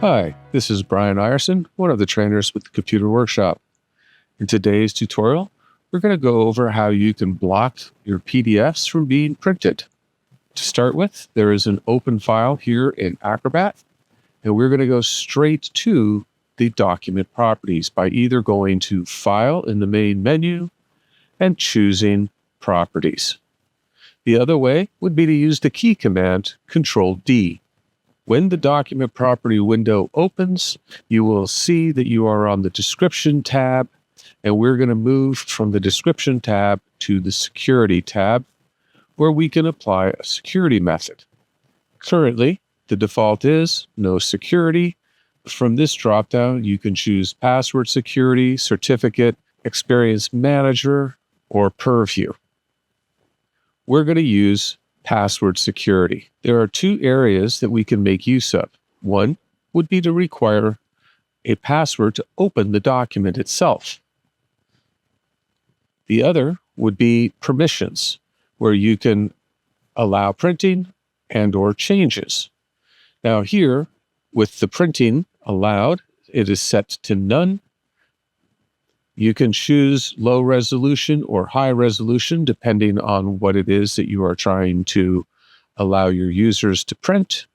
Hi, this is Brian Ierson, one of the trainers with the Computer Workshop. In today's tutorial, we're going to go over how you can block your PDFs from being printed. To start with, there is an open file here in Acrobat, and we're going to go straight to the document properties by either going to File in the main menu and choosing Properties. The other way would be to use the key command, Control-D. When the document property window opens, you will see that you are on the Description tab, and we're going to move from the Description tab to the Security tab, where we can apply a security method. Currently, the default is no security. From this dropdown, you can choose Password Security, Certificate, Experience Manager, or Purview. We're going to use Password Security. There are two areas that we can make use of. One would be to require a password to open the document itself. The other would be permissions, where you can allow printing and/or changes. Now here, with the printing allowed, it is set to none. You can choose low resolution or high resolution depending on what it is that you are trying to allow your users to print,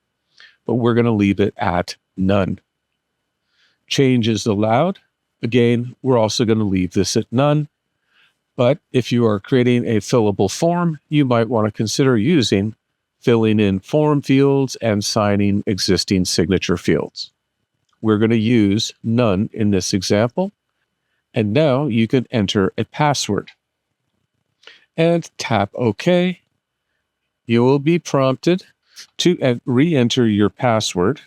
but we're going to leave it at none. Changes allowed. Again, we're also going to leave this at none, but if you are creating a fillable form, you might want to consider using filling in form fields and signing existing signature fields. We're going to use none in this example. And now you can enter a password. And tap OK. You will be prompted to re-enter your password.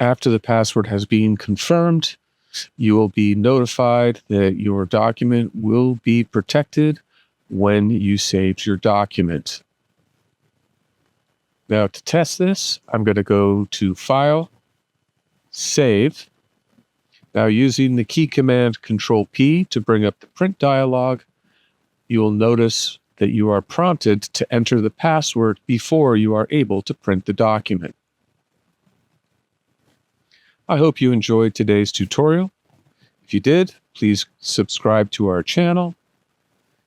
After the password has been confirmed, you will be notified that your document will be protected when you saved your document. Now to test this, I'm going to go to File, Save. Now using the key command Control-P to bring up the print dialog, you will notice that you are prompted to enter the password before you are able to print the document. I hope you enjoyed today's tutorial. If you did, please subscribe to our channel,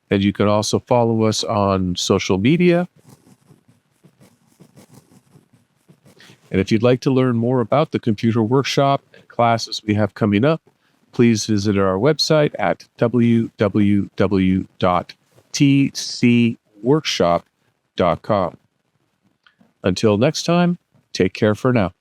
and you can also follow us on social media. And if you'd like to learn more about the Computer Workshop and classes we have coming up, please visit our website at www.tcworkshop.com. Until next time, take care for now.